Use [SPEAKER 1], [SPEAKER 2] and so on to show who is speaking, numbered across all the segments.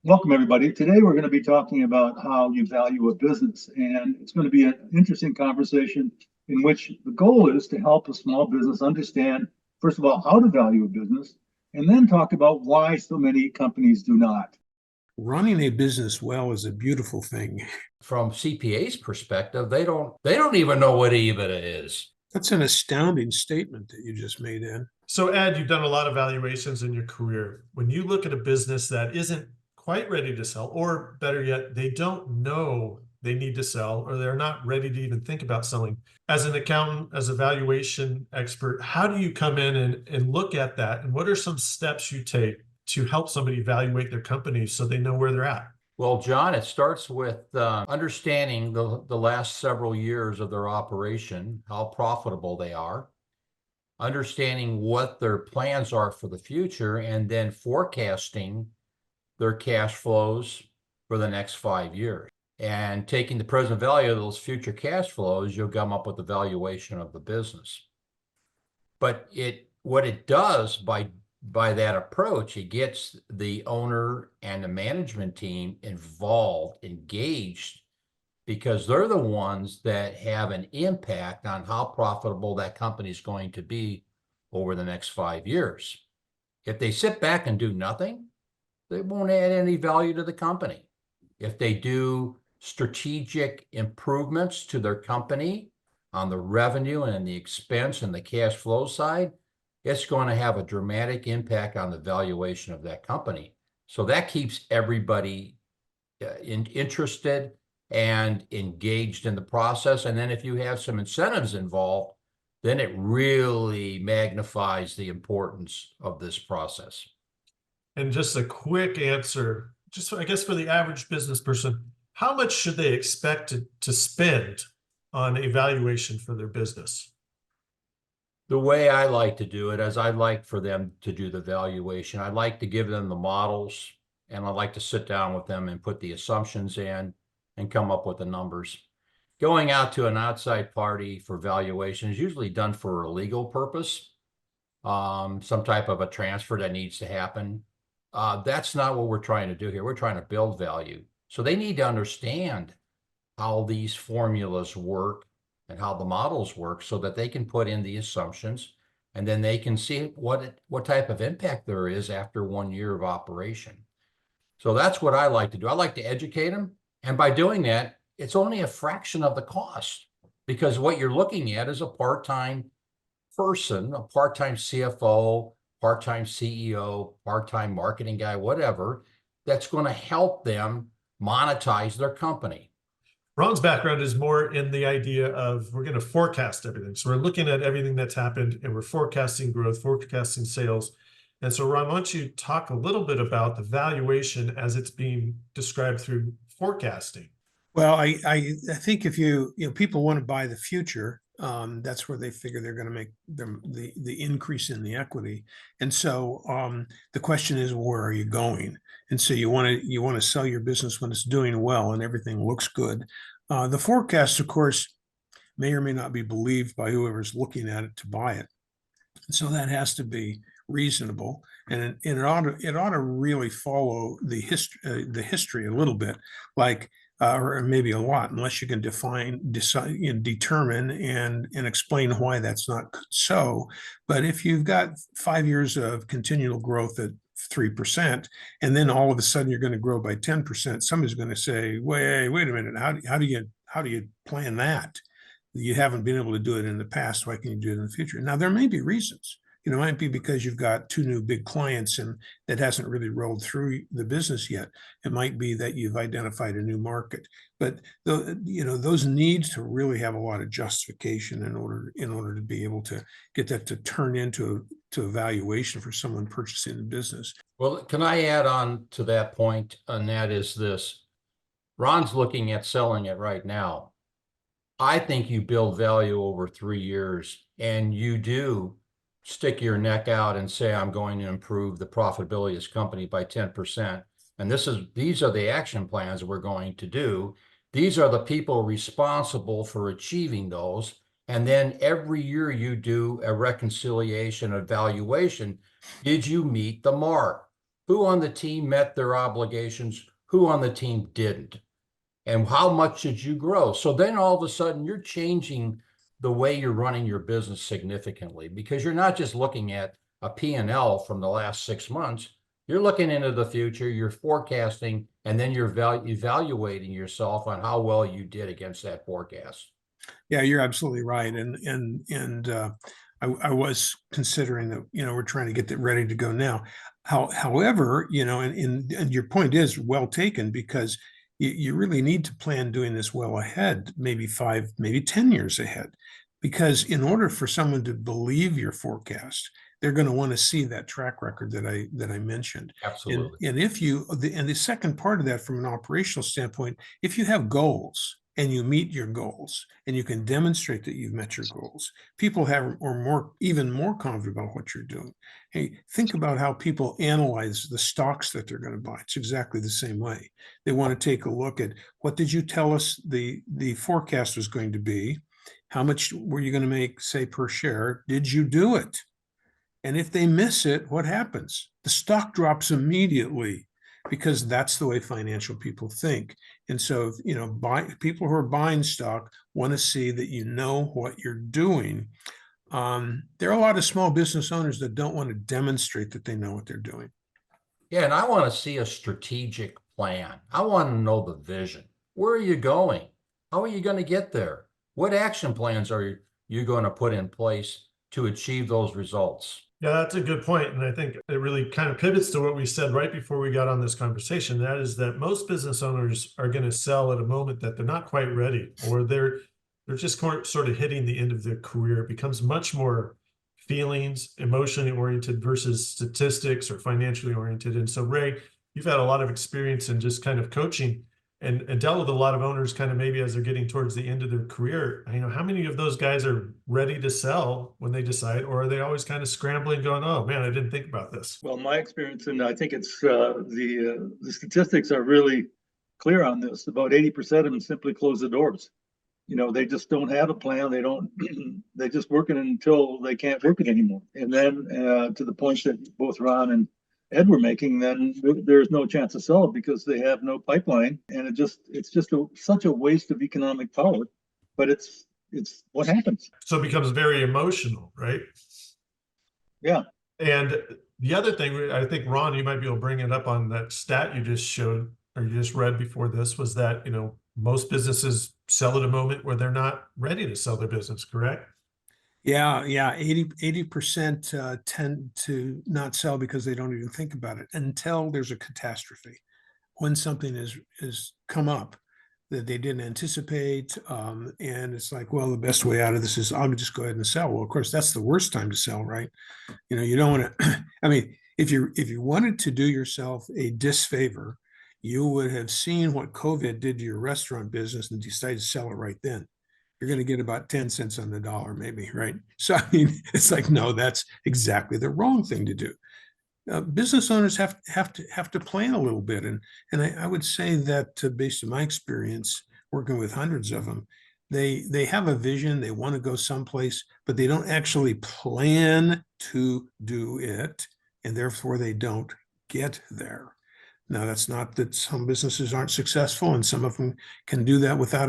[SPEAKER 1] Welcome, everybody. Today, we're going to be talking about how you value a business, and it's going to be an interesting conversation in which the goal is to help a small business understand, first of all, how to value a business, and then talk about why so many companies do not.
[SPEAKER 2] Running a business well is a beautiful thing.
[SPEAKER 3] From CPA's perspective, they don't even know what EBITA is.
[SPEAKER 2] That's an astounding statement that you just made, Ed.
[SPEAKER 4] So Ed, you've done a lot of valuations in your career. When you look at a business that isn't quite ready to sell, or better yet, they don't know they need to sell, or they're not ready to even think about selling, as an accountant, as a valuation expert, how do you come in and look at that? And what are some steps you take to help somebody evaluate their company so they know where they're at?
[SPEAKER 3] Well, John, it starts with understanding the last several years of their operation, how profitable they are, understanding what their plans are for the future, and then forecasting their cash flows for the next 5 years. And taking the present value of those future cash flows, you'll come up with the valuation of the business. But what it does by that approach, it gets the owner and the management team involved, engaged, because they're the ones that have an impact on how profitable that company is going to be over the next 5 years. If they sit back and do nothing, they won't add any value to the company. If they do strategic improvements to their company on the revenue and the expense and the cash flow side, it's going to have a dramatic impact on the valuation of that company. So that keeps everybody interested and engaged in the process. And then if you have some incentives involved, then it really magnifies the importance of this process.
[SPEAKER 4] And just a quick answer, just I guess for the average business person, how much should they expect to spend on a valuation for their business?
[SPEAKER 3] The way I like to do it is I like for them to do the valuation. I like to give them the models, and I like to sit down with them and put the assumptions in and come up with the numbers. Going out to an outside party for valuation is usually done for a legal purpose, some type of a transfer that needs to happen. That's not what we're trying to do here. We're trying to build value. So they need to understand how these formulas work and how the models work so that they can put in the assumptions, and then they can see what type of impact there is after 1 year of operation. So that's what I like to do. I like to educate them. And by doing that, it's only a fraction of the cost, because what you're looking at is a part-time person, a part-time CFO, part-time CEO, part-time marketing guy, whatever, that's going to help them monetize their company.
[SPEAKER 4] Ron's background is more in the idea of we're going to forecast everything. So we're looking at everything that's happened and we're forecasting growth, forecasting sales. And so Ron, why don't you talk a little bit about the valuation as it's being described through forecasting?
[SPEAKER 2] Well, I think if people want to buy the future, that's where they figure they're going to make the increase in the equity. And so the question is, where are you going? And so you want to sell your business when it's doing well and everything looks good. The forecast, of course, may or may not be believed by whoever's looking at it to buy it. And so that has to be reasonable, and it ought to really follow the history a little bit, like or maybe a lot, unless you can determine and explain why that's not so. But if you've got 5 years of continual growth at 3%, and then all of a sudden you're going to grow by 10%, somebody's going to say, wait a minute, how do you plan that? You haven't been able to do it in the past. Why can you do it in the future? Now, there may be reasons. It might be because you've got 2 new big clients and that hasn't really rolled through the business yet. It might be that you've identified a new market, but those need to really have a lot of justification in order to be able to get that to turn into a valuation for someone purchasing the business.
[SPEAKER 3] Well, can I add on to that point? And that is this: Ron's looking at selling it right now. I think you build value over 3 years, and you do stick your neck out and say, I'm going to improve the profitability of this company by 10%. And these are the action plans that we're going to do. These are the people responsible for achieving those. And then every year you do a reconciliation, evaluation. Did you meet the mark? who on the team met their obligations, who on the team didn't, and how much did you grow? So then all of a sudden you're changing the way you're running your business significantly, because you're not just looking at a P&L from the last 6 months. You're looking into the future, you're forecasting, and then you're evaluating yourself on how well you did against that forecast.
[SPEAKER 2] Yeah, you're absolutely right. I was considering that, we're trying to get that ready to go now. However, and your point is well taken, because you really need to plan doing this well ahead, maybe 5, maybe 10 years ahead, because in order for someone to believe your forecast, they're going to want to see that track record that I mentioned.
[SPEAKER 3] Absolutely.
[SPEAKER 2] And the second part of that, from an operational standpoint, if you have goals and you meet your goals and you can demonstrate that you've met your goals, people even more confident about what you're doing. Hey, think about how people analyze the stocks that they're going to buy. It's exactly the same way. They want to take a look at, what did you tell us the forecast was going to be? How much were you going to make, say, per share? Did you do it? And if they miss it, what happens? The stock drops immediately, because that's the way financial people think. And so, people who are buying stock want to see that you know what you're doing. There are a lot of small business owners that don't want to demonstrate that they know what they're doing.
[SPEAKER 3] Yeah, and I want to see a strategic plan. I want to know the vision. Where are you going? How are you going to get there? What action plans are you going to put in place to achieve those results?
[SPEAKER 4] Yeah, that's a good point. And I think it really kind of pivots to what we said right before we got on this conversation. That is that most business owners are going to sell at a moment that they're not quite ready, or they're just sort of hitting the end of their career. It becomes much more feelings, emotionally oriented versus statistics or financially oriented. And so, Ray, you've had a lot of experience in just kind of coaching and dealt with a lot of owners kind of maybe as they're getting towards the end of their career. How many of those guys are ready to sell when they decide, or are they always kind of scrambling going, oh man, I didn't think about this?
[SPEAKER 1] Well, my experience, and I think it's the statistics are really clear on this. About 80% of them simply close the doors. They just don't have a plan. They don't. They just work it until they can't work it anymore. And then to the point that both Ron and Ed were making, then there's no chance to sell it because they have no pipeline, and it's just such a waste of economic power. But it's what happens.
[SPEAKER 4] So it becomes very emotional, right?
[SPEAKER 1] Yeah.
[SPEAKER 4] And the other thing, I think, Ron, you might be able to bring it up on that stat you just showed, or you just read before this, was that, most businesses sell at a moment where they're not ready to sell their business, correct?
[SPEAKER 2] Yeah. 80% tend to not sell because they don't even think about it until there's a catastrophe. When something is come up that they didn't anticipate, and it's like, well, the best way out of this is I'll just go ahead and sell. Well, of course, that's the worst time to sell, right? You don't want to. I mean, if you wanted to do yourself a disfavor, you would have seen what COVID did to your restaurant business and decided to sell it right then. You're going to get about 10 cents on the dollar, maybe, right? So, I mean, it's like, no, that's exactly the wrong thing to do. Business owners have to plan a little bit, and I would say that based on my experience working with hundreds of them, they have a vision, they want to go someplace, but they don't actually plan to do it, and therefore they don't get there. Now, that's not that some businesses aren't successful, and some of them can do that without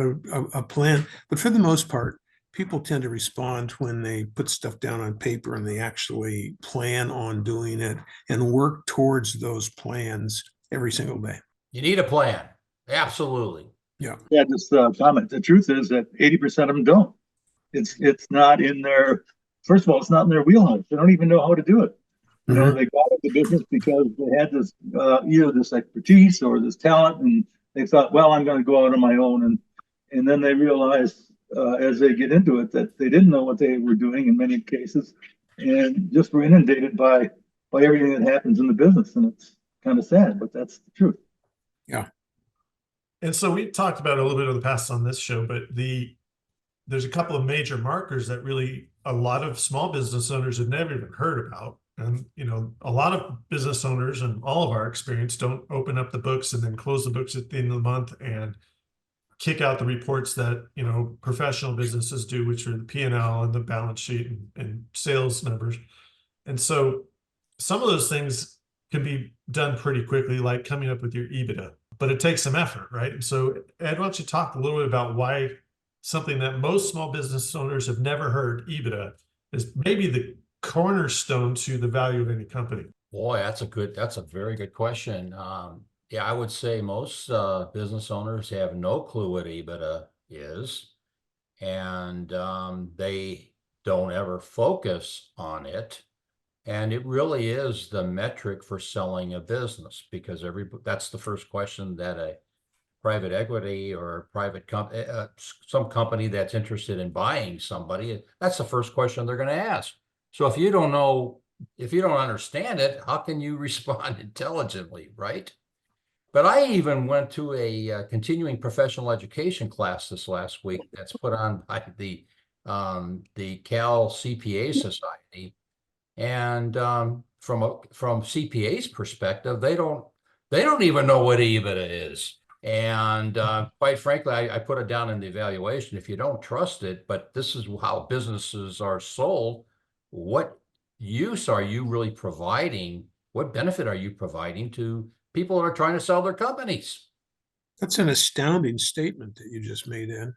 [SPEAKER 2] a plan, but for the most part, people tend to respond when they put stuff down on paper and they actually plan on doing it and work towards those plans every single day.
[SPEAKER 3] You need a plan. Absolutely.
[SPEAKER 1] Yeah, just comment. The truth is that 80% of them don't. It's not in their, first of all, it's not in their wheelhouse. They don't even know how to do it. They got into the business because they had this either this expertise or this talent, and they thought, well, I'm going to go out on my own, and then they realized as they get into it that they didn't know what they were doing in many cases, and just were inundated by everything that happens in the business, and it's kind of sad, but that's the truth.
[SPEAKER 2] Yeah.
[SPEAKER 4] And so we talked about it a little bit in the past on this show, but there's a couple of major markers that really a lot of small business owners have never even heard about. And, a lot of business owners, and all of our experience, don't open up the books and then close the books at the end of the month and kick out the reports that, professional businesses do, which are the P&L and the balance sheet and sales numbers. And so some of those things can be done pretty quickly, like coming up with your EBITDA, but it takes some effort, right? And so, Ed, why don't you talk a little bit about why something that most small business owners have never heard, EBITDA, is maybe the cornerstone to the value of any company?
[SPEAKER 3] Boy, that's a very good question. Yeah, I would say most business owners have no clue what EBITDA is, and they don't ever focus on it. And it really is the metric for selling a business, because that's the first question that a private equity or private company, some company that's interested in buying somebody, that's the first question they're going to ask. So if you don't understand it, how can you respond intelligently, right? But I even went to a continuing professional education class this last week that's put on by the Cal CPA Society. And from CPA's perspective, they don't even know what EBITDA is. And quite frankly, I put it down in the evaluation. If you don't trust it, but this is how businesses are sold, what use are you really providing? What benefit are you providing to people that are trying to sell their companies?
[SPEAKER 2] That's an astounding statement that you just made, Ed.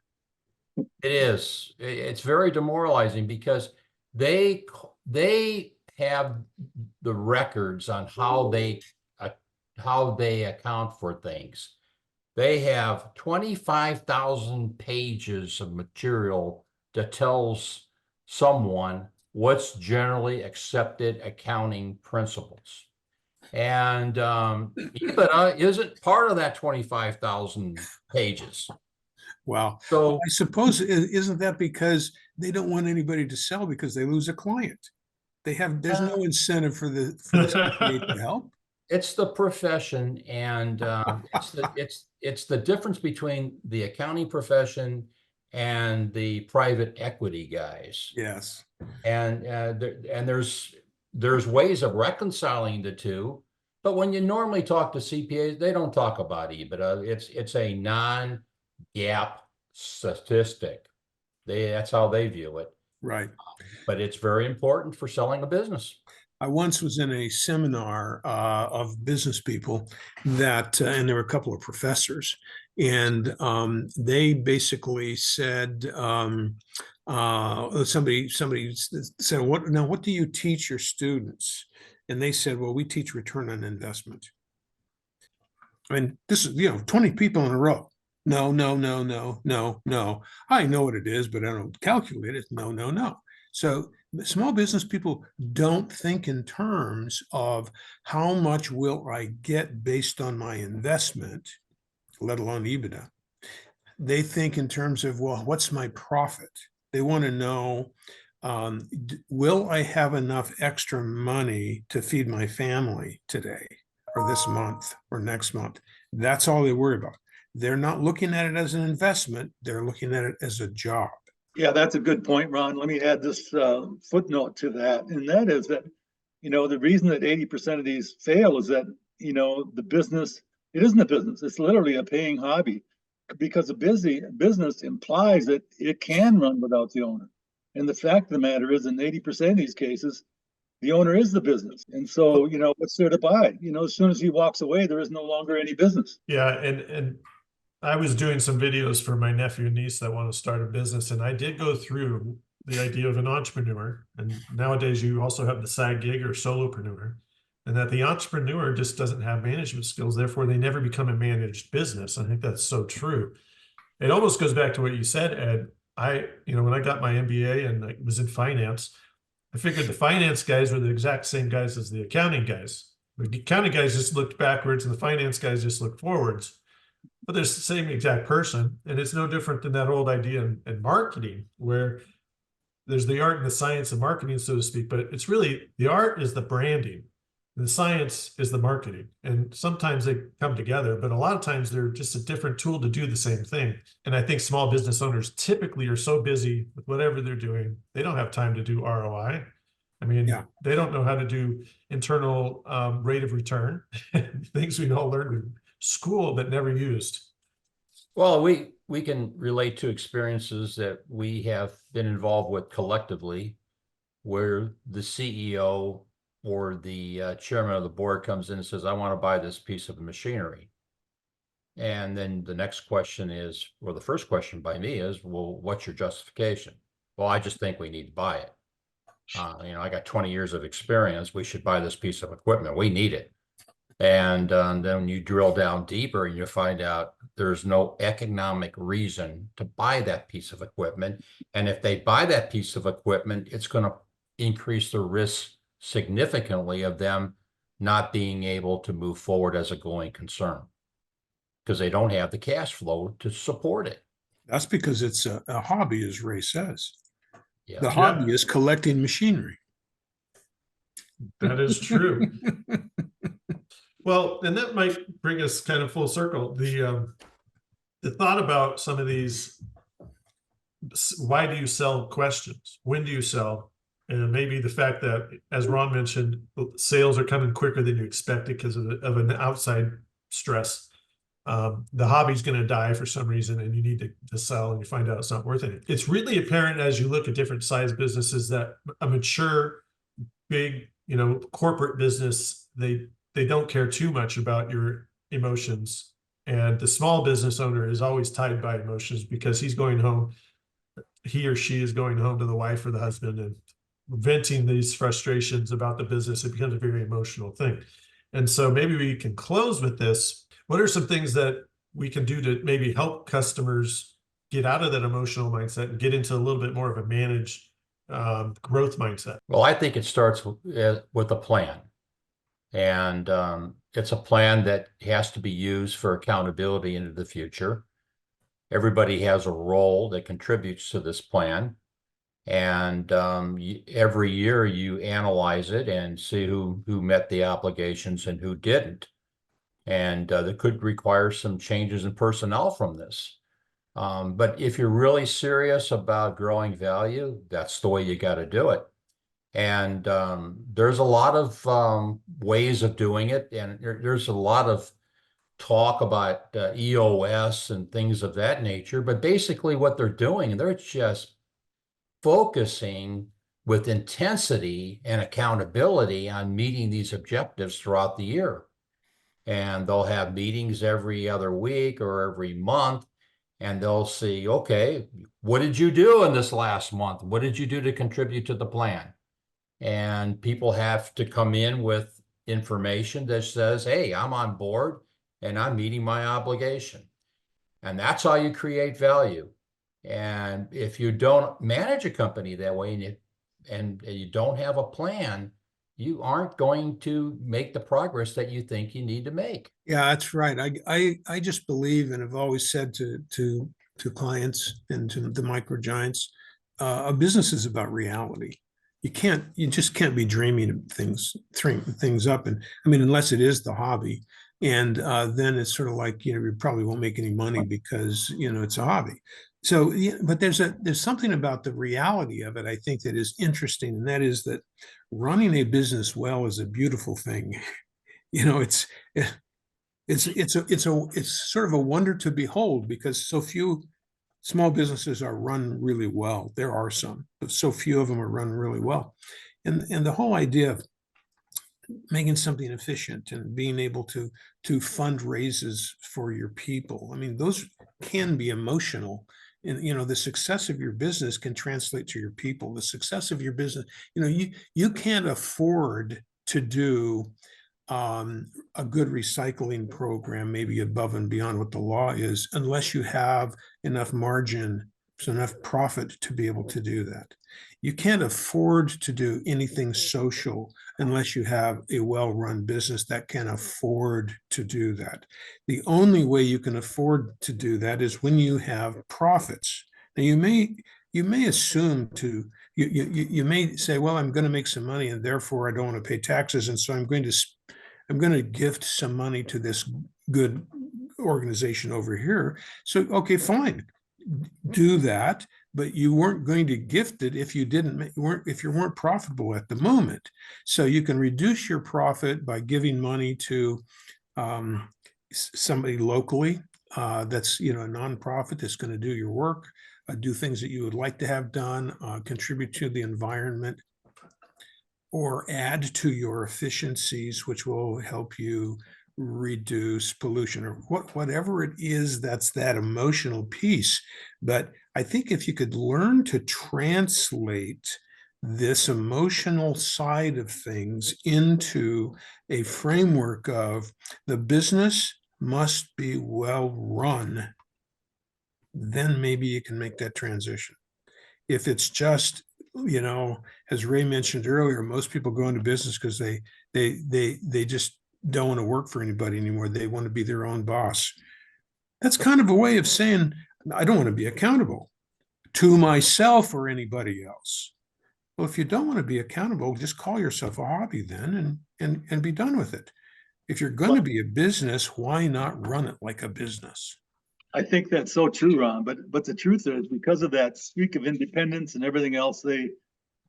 [SPEAKER 3] It is. It's very demoralizing because they have the records on how they account for things. They have 25,000 pages of material that tells someone what's generally accepted accounting principles. And EBITDA isn't part of that 25,000 pages.
[SPEAKER 2] Wow.
[SPEAKER 3] So
[SPEAKER 2] I suppose, isn't that because they don't want anybody to sell because they lose a client? There's no incentive for the CPA to help.
[SPEAKER 3] it's the profession, and it's the difference between the accounting profession and the private equity guys.
[SPEAKER 2] Yes.
[SPEAKER 3] And there's ways of reconciling the two, but when you normally talk to CPAs, they don't talk about EBITDA. It's a non-GAAP statistic. That's how they view it.
[SPEAKER 2] Right.
[SPEAKER 3] But it's very important for selling a business.
[SPEAKER 2] I once was in a seminar of business people that, and there were a couple of professors, and they basically said, somebody said, what do you teach your students? And they said, well, we teach return on investment. I mean, this is, 20 people in a row. No, no, no, no, no, no. I know what it is, but I don't calculate it. No, no, no. So small business people don't think in terms of how much will I get based on my investment, let alone EBITDA. They think in terms of, well, what's my profit? They want to know, will I have enough extra money to feed my family today or this month or next month? That's all they worry about. They're not looking at it as an investment. They're looking at it as a job.
[SPEAKER 1] Yeah, that's a good point, Ron. Let me add this footnote to that. And that is that, the reason that 80% of these fail is that, the business, it isn't a business. It's literally a paying hobby, because a business implies that it can run without the owner. And the fact of the matter is, in 80% of these cases, the owner is the business. And so, what's there to buy? As soon as he walks away, there is no longer any business.
[SPEAKER 4] Yeah, and I was doing some videos for my nephew and niece that want to start a business, and I did go through the idea of an entrepreneur. And nowadays you also have the side gig or solopreneur, and that the entrepreneur just doesn't have management skills. Therefore, they never become a managed business. I think that's so true. It almost goes back to what you said, Ed. When I got my MBA and I was in finance, I figured the finance guys were the exact same guys as the accounting guys. The accounting guys just looked backwards and the finance guys just looked forwards. But they're the same exact person. And it's no different than that old idea in marketing, where there's the art and the science of marketing, so to speak. But it's really, the art is the branding. The science is the marketing. And sometimes they come together, but a lot of times they're just a different tool to do the same thing. And I think small business owners typically are so busy with whatever they're doing, they don't have time to do ROI. I mean, They don't know how to do internal rate of return, things we all learned in school but never used.
[SPEAKER 3] Well, we can relate to experiences that we have been involved with collectively, where the CEO or the chairman of the board comes in and says, I want to buy this piece of machinery. And then the next question is, or the first question by me is, well, what's your justification? Well, I just think we need to buy it. I got 20 years of experience. We should buy this piece of equipment. We need it. And then you drill down deeper and you find out there's no economic reason to buy that piece of equipment. And if they buy that piece of equipment, it's going to increase the risk significantly of them not being able to move forward as a going concern because they don't have the cash flow to support it.
[SPEAKER 2] That's because it's a hobby, as Ray says.
[SPEAKER 3] Yeah.
[SPEAKER 2] The hobby is collecting machinery.
[SPEAKER 4] That is true. Well, and that might bring us kind of full circle. The thought about some of these, why do you sell questions? When do you sell? And maybe the fact that, as Ron mentioned, sales are coming quicker than you expected because of an outside stress. The hobby's going to die for some reason, and you need to sell, and you find out it's not worth it. It's really apparent as you look at different size businesses that a mature, big, corporate business, they don't care too much about your emotions. And the small business owner is always tied by emotions because he or she is going home to the wife or the husband and venting these frustrations about the business. It becomes a very emotional thing. And so maybe we can close with this. What are some things that we can do to maybe help customers get out of that emotional mindset and get into a little bit more of a managed growth mindset?
[SPEAKER 3] Well, I think it starts with a plan. And it's a plan that has to be used for accountability into the future. Everybody has a role that contributes to this plan. And every year you analyze it and see who met the obligations and who didn't. And that could require some changes in personnel from this. But if you're really serious about growing value, that's the way you got to do it. And there's a lot of ways of doing it. And there's a lot of talk about EOS and things of that nature. But basically what they're doing, they're just focusing with intensity and accountability on meeting these objectives throughout the year. And they'll have meetings every other week or every month. And they'll see, okay, what did you do in this last month? What did you do to contribute to the plan? And people have to come in with information that says, hey, I'm on board and I'm meeting my obligation. And that's how you create value. And if you don't manage a company that way and you don't have a plan, you aren't going to make the progress that you think you need to make.
[SPEAKER 2] Yeah, that's right. I just believe, and have always said to clients and to the micro giants, a business is about reality. You just can't be dreaming of things up. And I mean, unless it is the hobby. And then it's sort of like, you probably won't make any money because, it's a hobby. So, yeah, but there's something about the reality of it, I think, that is interesting. And that is that running a business well is a beautiful thing. It's sort of a wonder to behold because so few small businesses are run really well. There are some, but so few of them are run really well. And the whole idea of making something efficient and being able to fund raises for your people, I mean, those can be emotional. And the success of your business can translate to your people. The success of your business, you can't afford to do a good recycling program, maybe above and beyond what the law is, unless you have enough margin, so enough profit to be able to do that. You can't afford to do anything social unless you have a well-run business that can afford to do that. The only way you can afford to do that is when you have profits. Now you may assume you may say, well, I'm going to make some money and therefore I don't want to pay taxes, and so I'm going to gift some money to this good organization over here. So, okay, fine, do that, but you weren't going to gift it if you weren't profitable at the moment. So you can reduce your profit by giving money to somebody locally that's a nonprofit that's going to do your work, do things that you would like to have done, contribute to the environment. or add to your efficiencies, which will help you reduce pollution or whatever it is, that's that emotional piece. But I think if you could learn to translate this emotional side of things into a framework of the business must be well run, then maybe you can make that transition. If it's just, as Ray mentioned earlier, most people go into business because they just don't want to work for anybody anymore. They want to be their own boss. That's kind of a way of saying, I don't want to be accountable to myself or anybody else. Well, if you don't want to be accountable, just call yourself a hobby then and be done with it. If you're going to be a business, why not run it like a business?
[SPEAKER 1] I think that's so true, Ron. But the truth is, because of that streak of independence and everything else, they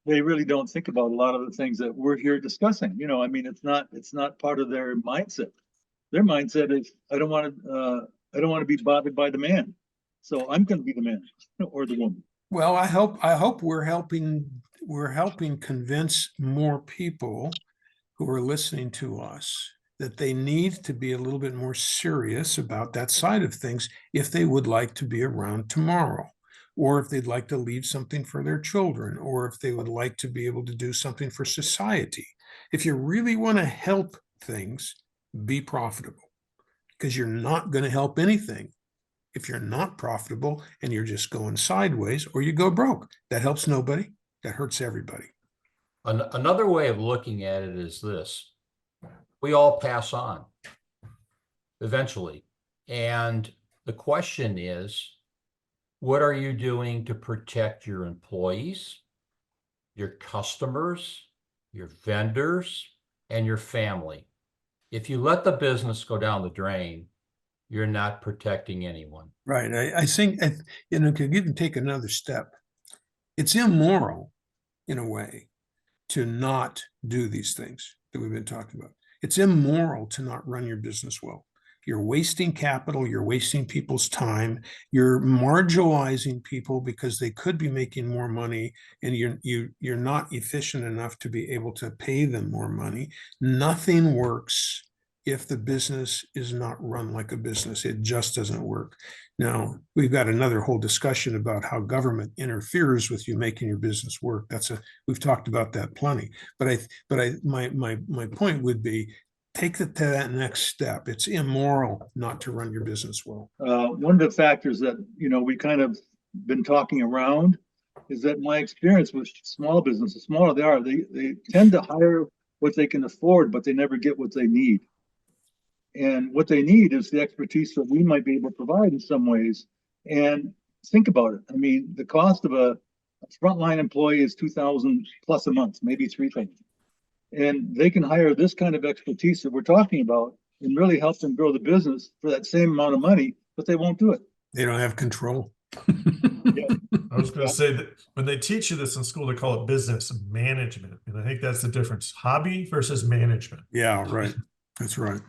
[SPEAKER 1] really don't think about a lot of the things that we're here discussing. I mean, it's not part of their mindset. Their mindset is, I don't want to be bothered by the man, so I'm going to be the man or the woman.
[SPEAKER 2] Well, I hope we're helping convince more people who are listening to us that they need to be a little bit more serious about that side of things if they would like to be around tomorrow, or if they'd like to leave something for their children, or if they would like to be able to do something for society. If you really want to help things, be profitable, because you're not going to help anything if you're not profitable and you're just going sideways or you go broke. That helps nobody. That hurts everybody.
[SPEAKER 3] Another way of looking at it is this. We all pass on eventually. And the question is, what are you doing to protect your employees, your customers, your vendors, and your family? If you let the business go down the drain, you're not protecting anyone.
[SPEAKER 2] Right. I think, could even take another step. It's immoral in a way to not do these things that we've been talking about. It's immoral to not run your business well. You're wasting capital, you're wasting people's time, you're marginalizing people because they could be making more money and you're not efficient enough to be able to pay them more money. Nothing works if the business is not run like a business. It just doesn't work. Now, we've got another whole discussion about how government interferes with you making your business work. We've talked about that plenty. But my point would be, take it to that next step. It's immoral not to run your business well.
[SPEAKER 1] One of the factors that we kind of been talking around is that my experience with small businesses, the smaller they are, they tend to hire what they can afford, but they never get what they need. And what they need is the expertise that we might be able to provide in some ways. And think about it. I mean, the cost of a frontline employee is $2,000 plus a month, maybe $3,000. And they can hire this kind of expertise that we're talking about and really help them grow the business for that same amount of money, but they won't do it.
[SPEAKER 2] They don't have control.
[SPEAKER 1] Yeah.
[SPEAKER 4] I was going to say that when they teach you this in school, they call it business management. And I think that's the difference. Hobby versus management.
[SPEAKER 2] Yeah, right. That's right.